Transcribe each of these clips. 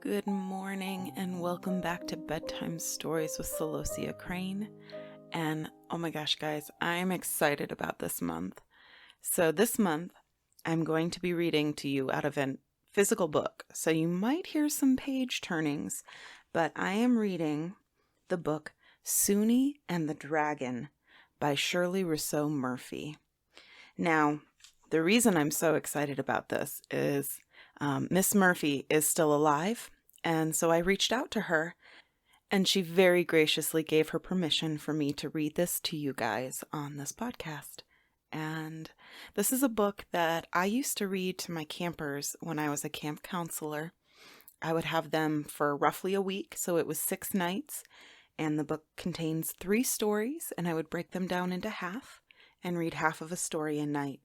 Good morning and welcome back to Bedtime Stories with Celosia Crane. And oh my gosh, guys, I'm excited about this month. So this month, I'm going to be reading to you out of a physical book. So you might hear some page turnings, but I am reading the book Soonie and the Dragon by Shirley Rousseau Murphy. Now, the reason I'm so excited about this is Miss Murphy is still alive, and so I reached out to her, and she very graciously gave her permission for me to read this to you guys on this podcast. And this is a book that I used to read to my campers when I was a camp counselor. I would have them for roughly a week, so it was 6 nights, and the book contains 3 stories, and I would break them down into half and read half of a story a night.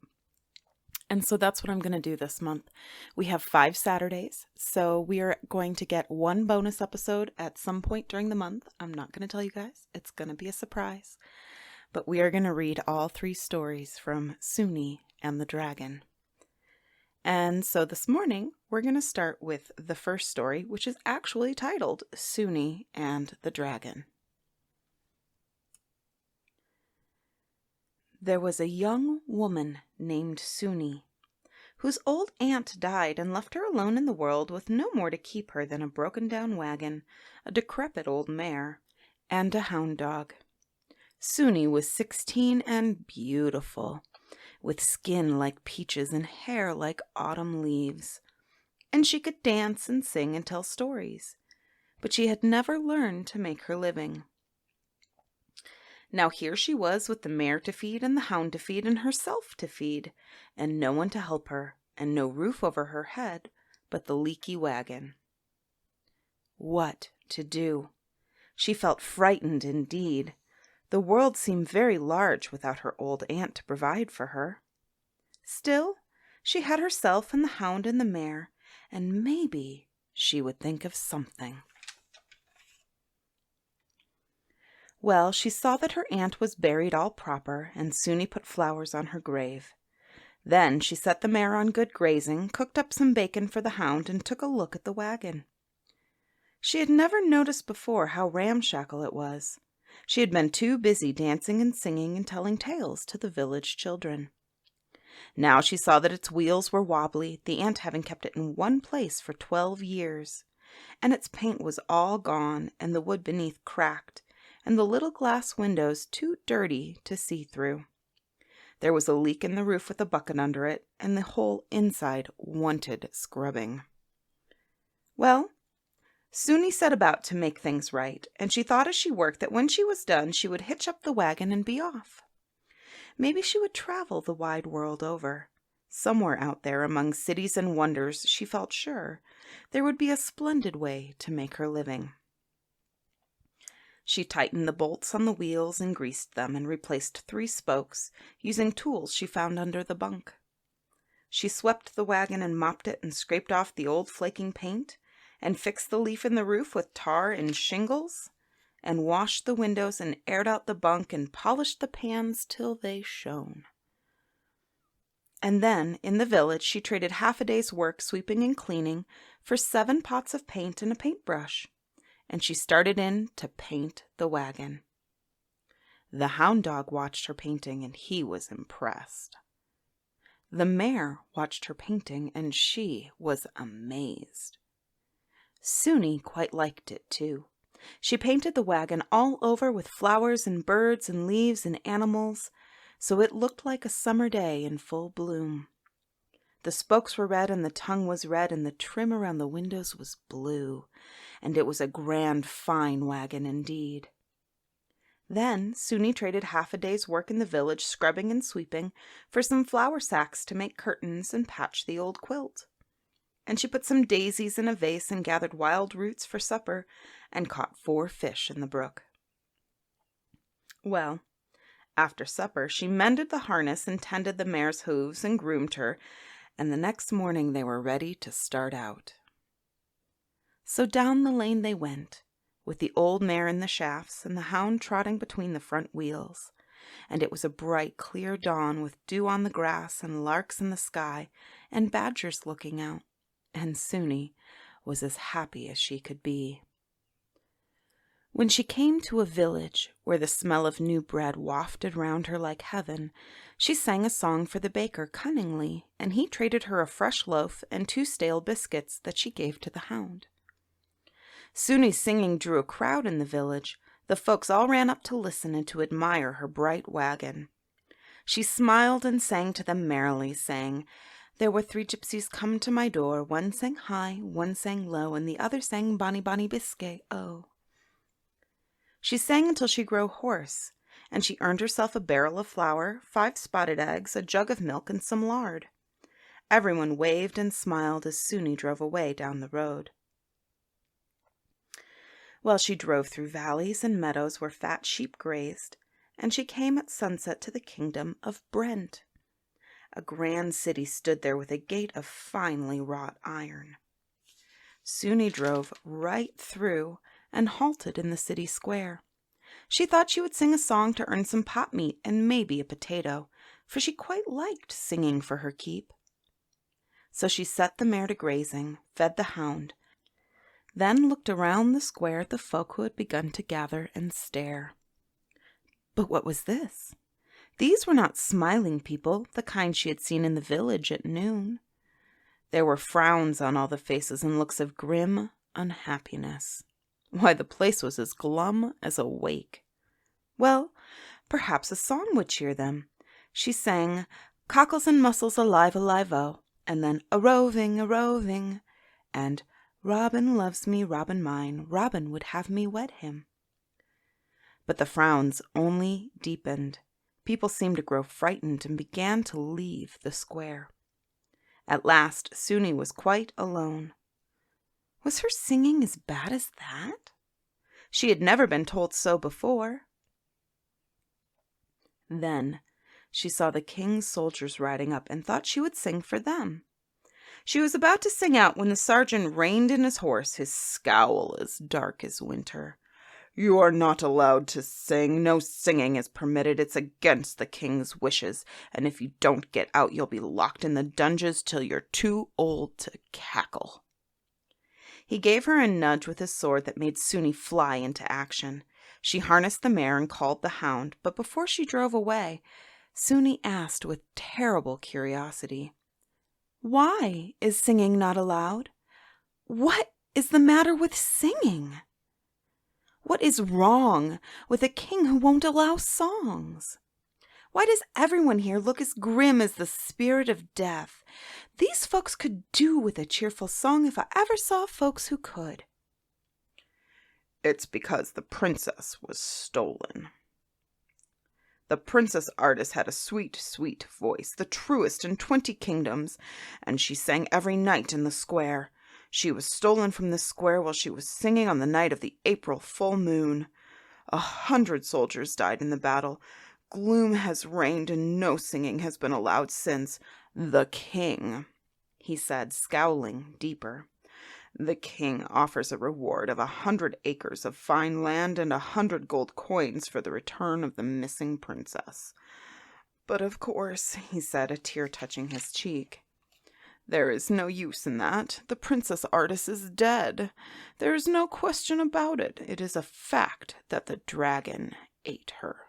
And so that's what I'm going to do this month. We have 5 Saturdays, so we are going to get 1 bonus episode at some point during the month. I'm not going to tell you guys. It's going to be a surprise. But we are going to read all 3 stories from Soonie and the Dragon. And so this morning, we're going to start with the first story, which is actually titled Soonie and the Dragon. There was a young woman named Soonie, whose old aunt died and left her alone in the world with no more to keep her than a broken-down wagon, a decrepit old mare, and a hound dog. Soonie was 16 and beautiful, with skin like peaches and hair like autumn leaves, and she could dance and sing and tell stories, but she had never learned to make her living. Now here she was with the mare to feed and the hound to feed and herself to feed, and no one to help her, and no roof over her head but the leaky wagon. What to do? She felt frightened indeed. The world seemed very large without her old aunt to provide for her. Still, she had herself and the hound and the mare, and maybe she would think of something. Well, she saw that her aunt was buried all proper, and Soonie put flowers on her grave. Then she set the mare on good grazing, cooked up some bacon for the hound, and took a look at the wagon. She had never noticed before how ramshackle it was. She had been too busy dancing and singing and telling tales to the village children. Now she saw that its wheels were wobbly, the aunt having kept it in one place for 12 years, and its paint was all gone, and the wood beneath cracked, and the little glass windows too dirty to see through. There was a leak in the roof with a bucket under it, and the whole inside wanted scrubbing. Well, Soonie set about to make things right, and she thought as she worked that when she was done she would hitch up the wagon and be off. Maybe she would travel the wide world over. Somewhere out there among cities and wonders, she felt sure, there would be a splendid way to make her living. She tightened the bolts on the wheels and greased them and replaced 3 spokes, using tools she found under the bunk. She swept the wagon and mopped it and scraped off the old flaking paint, and fixed the leaf in the roof with tar and shingles, and washed the windows and aired out the bunk and polished the pans till they shone. And then, in the village, she traded half a day's work sweeping and cleaning for 7 pots of paint and a paintbrush. And she started in to paint the wagon. The hound dog watched her painting, and he was impressed. The mare watched her painting, and she was amazed. Soonie quite liked it, too. She painted the wagon all over with flowers and birds and leaves and animals, so it looked like a summer day in full bloom. The spokes were red, and the tongue was red, and the trim around the windows was blue, and it was a grand, fine wagon indeed. Then Soonie traded half a day's work in the village scrubbing and sweeping for some flour sacks to make curtains and patch the old quilt. And she put some daisies in a vase and gathered wild roots for supper and caught 4 fish in the brook. Well, after supper she mended the harness and tended the mare's hooves and groomed her, and the next morning they were ready to start out. So down the lane they went, with the old mare in the shafts and the hound trotting between the front wheels, and it was a bright, clear dawn with dew on the grass and larks in the sky and badgers looking out, and Soonie was as happy as she could be. When she came to a village where the smell of new bread wafted round her like heaven, she sang a song for the baker cunningly, and he traded her a fresh loaf and 2 stale biscuits that she gave to the hound. Sooni's singing drew a crowd in the village. The folks all ran up to listen and to admire her bright wagon. She smiled and sang to them merrily, saying, "There were 3 gypsies come to my door. One sang high, one sang low, and the other sang bonny, bonny biscuit, oh." She sang until she grew hoarse, and she earned herself a barrel of flour, 5 spotted eggs, a jug of milk, and some lard. Everyone waved and smiled as Soonie drove away down the road. Well, she drove through valleys and meadows where fat sheep grazed, and she came at sunset to the kingdom of Brent. A grand city stood there with a gate of finely wrought iron. Soonie drove right through and halted in the city square. She thought she would sing a song to earn some pot meat and maybe a potato, for she quite liked singing for her keep. So she set the mare to grazing, fed the hound, then looked around the square at the folk who had begun to gather and stare. But what was this? These were not smiling people, the kind she had seen in the village at noon. There were frowns on all the faces and looks of grim unhappiness. Why, the place was as glum as a wake. Well, perhaps a song would cheer them. She sang, "Cockles and mussels alive, alive-o," and then "A-roving, a-roving," and "Robin loves me, Robin mine, Robin would have me wed him." But the frowns only deepened. People seemed to grow frightened and began to leave the square. At last, Soonie was quite alone. Was her singing as bad as that? She had never been told so before. Then she saw the king's soldiers riding up and thought she would sing for them. She was about to sing out when the sergeant reined in his horse, his scowl as dark as winter. "You are not allowed to sing. No singing is permitted. It's against the king's wishes. And if you don't get out, you'll be locked in the dungeons till you're too old to cackle." He gave her a nudge with his sword that made Soonie fly into action. She harnessed the mare and called the hound, but before she drove away, Soonie asked with terrible curiosity, "Why is singing not allowed? What is the matter with singing? What is wrong with a king who won't allow songs? Why does everyone here look as grim as the spirit of death? These folks could do with a cheerful song if I ever saw folks who could." "It's because the princess was stolen. The princess artist had a sweet, sweet voice, the truest in 20 kingdoms, and she sang every night in the square. She was stolen from the square while she was singing on the night of the April full moon. 100 soldiers died in the battle. Gloom has reigned and no singing has been allowed since. The king," he said, scowling deeper, "the king offers a reward of 100 acres of fine land and 100 gold coins for the return of the missing princess. But of course," he said, a tear touching his cheek, "there is no use in that. The princess artist is dead. There is no question about it. It is a fact that the dragon ate her."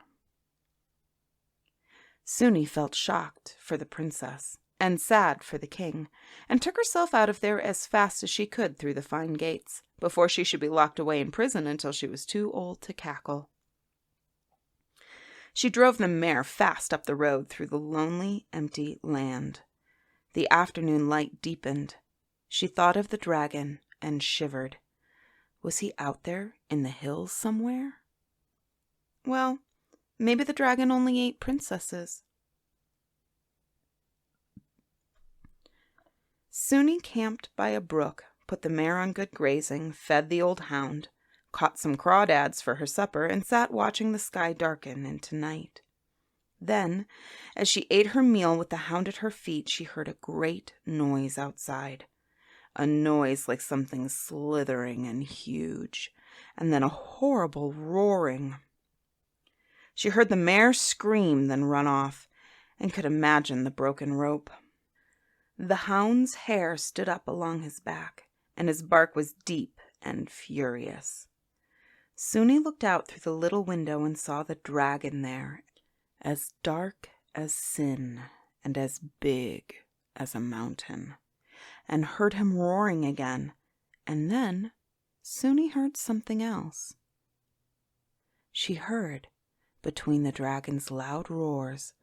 Soonie felt shocked for the princess and sad for the king, and took herself out of there as fast as she could through the fine gates, before she should be locked away in prison until she was too old to cackle. She drove the mare fast up the road through the lonely, empty land. The afternoon light deepened. She thought of the dragon and shivered. Was he out there in the hills somewhere? Well, maybe the dragon only ate princesses. Soonie camped by a brook, put the mare on good grazing, fed the old hound, caught some crawdads for her supper, and sat watching the sky darken into night. Then, as she ate her meal with the hound at her feet, she heard a great noise outside. A noise like something slithering and huge, and then a horrible roaring. She heard the mare scream, then run off, and could imagine the broken rope. The hound's hair stood up along his back, and his bark was deep and furious. Soonie looked out through the little window and saw the dragon there, as dark as sin and as big as a mountain, and heard him roaring again, and then Soonie heard something else. She heard, between the dragon's loud roars,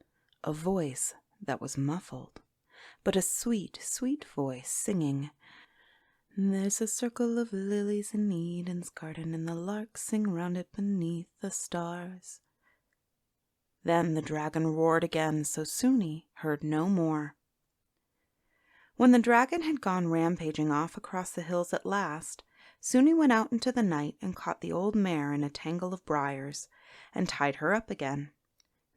a voice that was muffled, but a sweet, sweet voice singing, "There's a circle of lilies in Eden's garden, and the larks sing round it beneath the stars." Then the dragon roared again, so Soonie heard no more. When the dragon had gone rampaging off across the hills at last, Soonie went out into the night and caught the old mare in a tangle of briars, and tied her up again.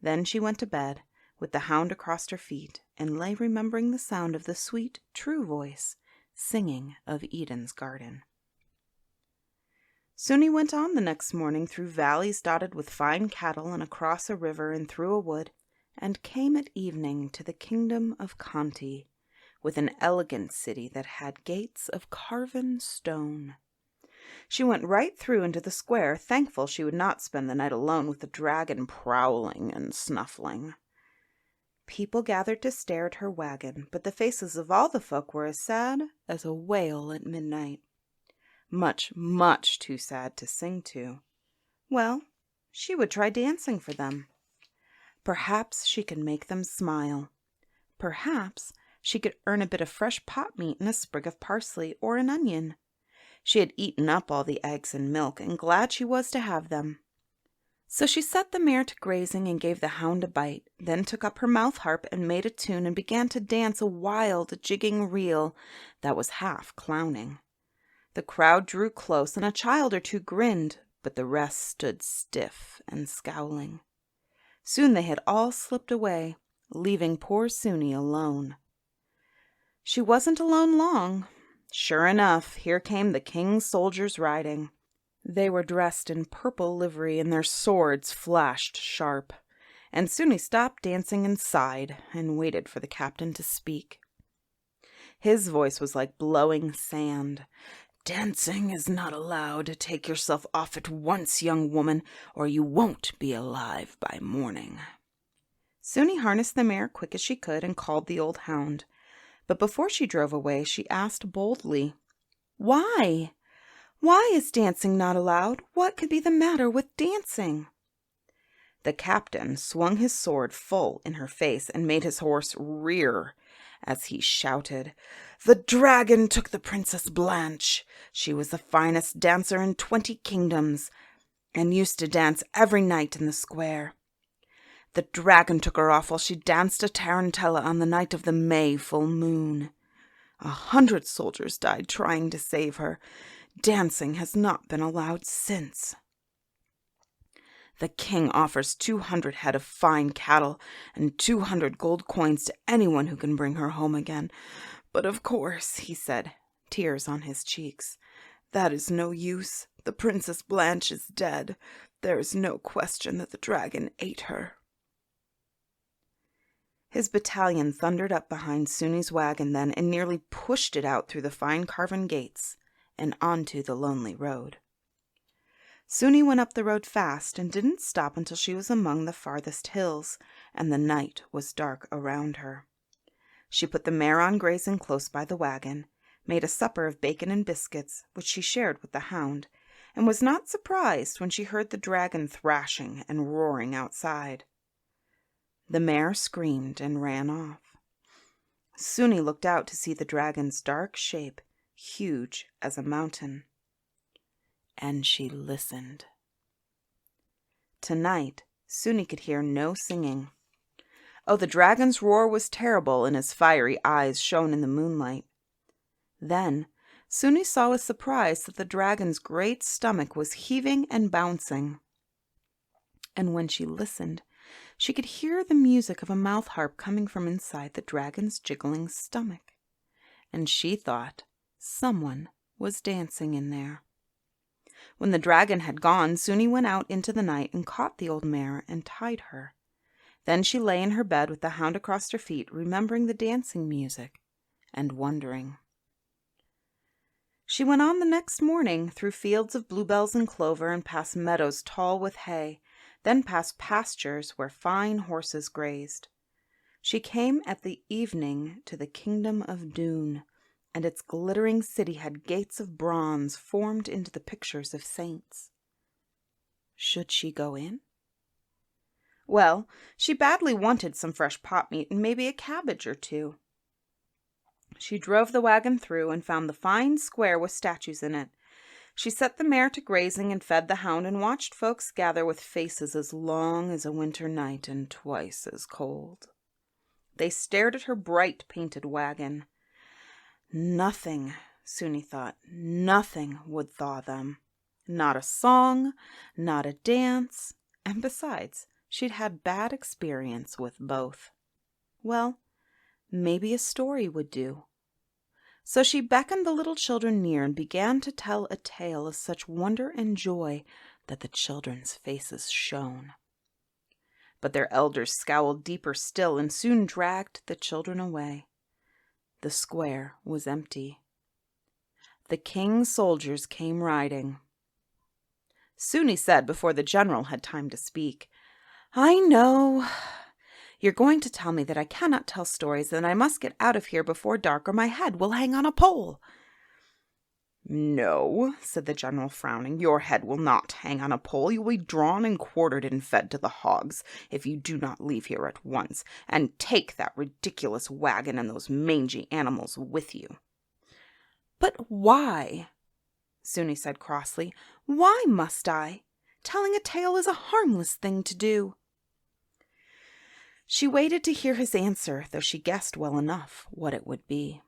Then she went to bed, with the hound across her feet, and lay remembering the sound of the sweet, true voice, singing of Eden's garden. Soonie went on the next morning through valleys dotted with fine cattle and across a river and through a wood, and came at evening to the kingdom of Conti, with an elegant city that had gates of carven stone. She went right through into the square, thankful she would not spend the night alone with the dragon prowling and snuffling. People gathered to stare at her wagon, but the faces of all the folk were as sad as a whale at midnight. Much, much too sad to sing to. Well, she would try dancing for them. Perhaps she could make them smile. Perhaps she could earn a bit of fresh pot meat and a sprig of parsley or an onion. She had eaten up all the eggs and milk, and glad she was to have them. So she set the mare to grazing and gave the hound a bite, then took up her mouth harp and made a tune and began to dance a wild, jigging reel that was half clowning. The crowd drew close, and a child or two grinned, but the rest stood stiff and scowling. Soon they had all slipped away, leaving poor Soonie alone. She wasn't alone long. Sure enough, here came the king's soldiers riding. They were dressed in purple livery, and their swords flashed sharp. And Soonie stopped dancing and sighed, and waited for the captain to speak. His voice was like blowing sand. "Dancing is not allowed. Take yourself off at once, young woman, or you won't be alive by morning." Soonie harnessed the mare quick as she could and called the old hound. But before she drove away, she asked boldly, "Why? Why is dancing not allowed? What could be the matter with dancing?" The captain swung his sword full in her face and made his horse rear as he shouted, "The dragon took the Princess Blanche. She was the finest dancer in 20 kingdoms, and used to dance every night in the square. The dragon took her off while she danced a tarantella on the night of the May full moon. 100 soldiers died trying to save her. Dancing has not been allowed since. The king offers 200 head of fine cattle and 200 gold coins to anyone who can bring her home again. But of course," he said, tears on his cheeks, "that is no use. The Princess Blanche is dead. There is no question that the dragon ate her." His battalion thundered up behind Soonie's wagon then and nearly pushed it out through the fine carven gates and onto the lonely road. Soonie went up the road fast and didn't stop until she was among the farthest hills, and the night was dark around her. She put the mare on grazing close by the wagon, made a supper of bacon and biscuits, which she shared with the hound, and was not surprised when she heard the dragon thrashing and roaring outside. The mare screamed and ran off. Soonie looked out to see the dragon's dark shape, huge as a mountain. And she listened. Tonight, Soonie could hear no singing. Oh, the dragon's roar was terrible, and his fiery eyes shone in the moonlight. Then Soonie saw with surprise that the dragon's great stomach was heaving and bouncing. And when she listened, she could hear the music of a mouth harp coming from inside the dragon's jiggling stomach. And she thought someone was dancing in there. When the dragon had gone, Soonie went out into the night and caught the old mare and tied her. Then she lay in her bed with the hound across her feet, remembering the dancing music and wondering. She went on the next morning through fields of bluebells and clover and past meadows tall with hay, then past pastures where fine horses grazed. She came at the evening to the kingdom of Doon, and its glittering city had gates of bronze formed into the pictures of saints. Should she go in? Well, she badly wanted some fresh pot meat and maybe a cabbage or two. She drove the wagon through and found the fine square with statues in it. She set the mare to grazing and fed the hound and watched folks gather with faces as long as a winter night and twice as cold. They stared at her bright painted wagon. Nothing, Soonie thought, nothing would thaw them. Not a song, not a dance, and besides, she'd had bad experience with both. Well, maybe a story would do. So she beckoned the little children near and began to tell a tale of such wonder and joy that the children's faces shone. But their elders scowled deeper still and soon dragged the children away. The square was empty. The king's soldiers came riding. Soonie said before the general had time to speak, "I know. You're going to tell me that I cannot tell stories and I must get out of here before dark or my head will hang on a pole." "No," said the general, frowning, "your head will not hang on a pole. You will be drawn and quartered and fed to the hogs if you do not leave here at once, and take that ridiculous wagon and those mangy animals with you." "But why?" Soonie said crossly. "Why must I? Telling a tale is a harmless thing to do." She waited to hear his answer, though she guessed well enough what it would be.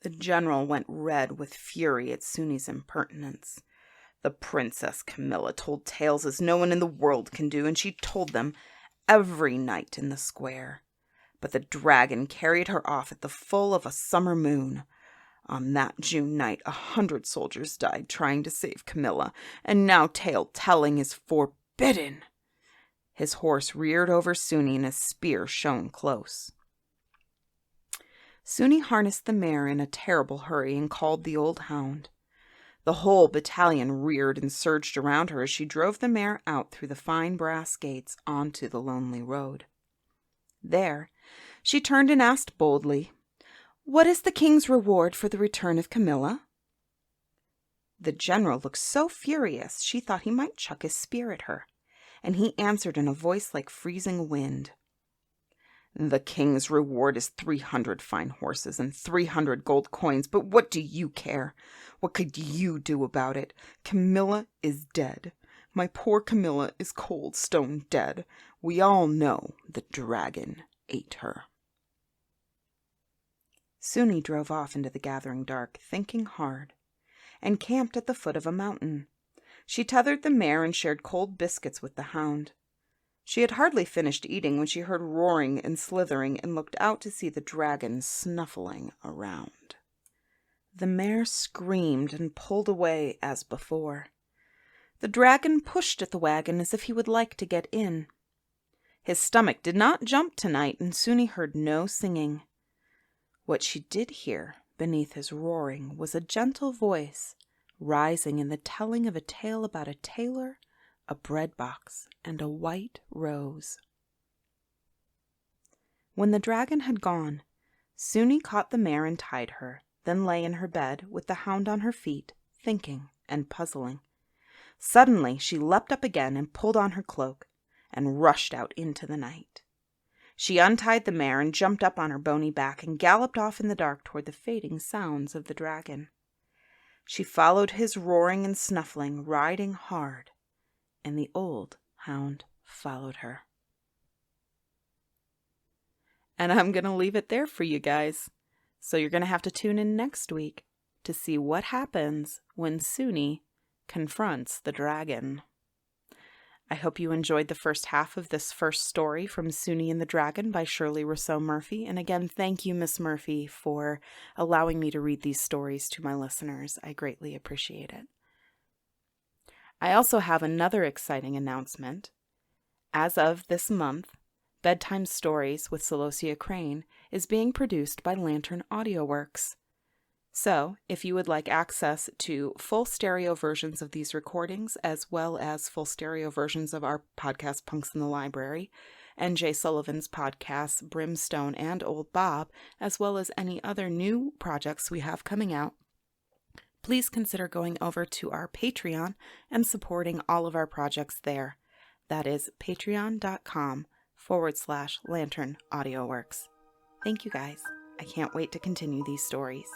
The general went red with fury at Soonie's impertinence. The Princess Camilla told tales as no one in the world can do, and she told them every night in the square. But the dragon carried her off at the full of a summer moon. On that June night 100 soldiers died trying to save Camilla, and now tale-telling is forbidden. His horse reared over Soonie and his spear shone close. Soonie harnessed the mare in a terrible hurry and called the Old Hound. The whole battalion reared and surged around her as she drove the mare out through the fine brass gates onto the lonely road. There, she turned and asked boldly, "What is the king's reward for the return of Camilla?" The general looked so furious she thought he might chuck his spear at her, and he answered in a voice like freezing wind, "The king's reward is 300 fine horses and 300 gold coins, but what do you care? What could you do about it? Camilla is dead. My poor Camilla is cold stone dead. We all know the dragon ate her." Soonie drove off into the gathering dark, thinking hard, and camped at the foot of a mountain. She tethered the mare and shared cold biscuits with the hound. She had hardly finished eating when she heard roaring and slithering and looked out to see the dragon snuffling around. The mare screamed and pulled away as before. The dragon pushed at the wagon as if he would like to get in. His stomach did not jump tonight, and Soonie heard no singing. What she did hear beneath his roaring was a gentle voice rising in the telling of a tale about a tailor, a bread box, and a white rose. When the dragon had gone, Soonie caught the mare and tied her, then lay in her bed with the hound on her feet, thinking and puzzling. Suddenly she leapt up again and pulled on her cloak, and rushed out into the night. She untied the mare and jumped up on her bony back and galloped off in the dark toward the fading sounds of the dragon. She followed his roaring and snuffling, riding hard, and the old hound followed her. And I'm going to leave it there for you guys. So you're going to have to tune in next week to see what happens when Soonie confronts the dragon. I hope you enjoyed the first half of this first story from Soonie and the Dragon by Shirley Rousseau Murphy. And again, thank you, Miss Murphy, for allowing me to read these stories to my listeners. I greatly appreciate it. I also have another exciting announcement. As of this month, Bedtime Stories with Celosia Crane is being produced by Lantern Audio Works. So, if you would like access to full stereo versions of these recordings, as well as full stereo versions of our podcast, Punks in the Library, and Jay Sullivan's podcasts, Brimstone and Old Bob, as well as any other new projects we have coming out, please consider going over to our Patreon and supporting all of our projects there. That is patreon.com/Lantern Audioworks. Thank you guys. I can't wait to continue these stories.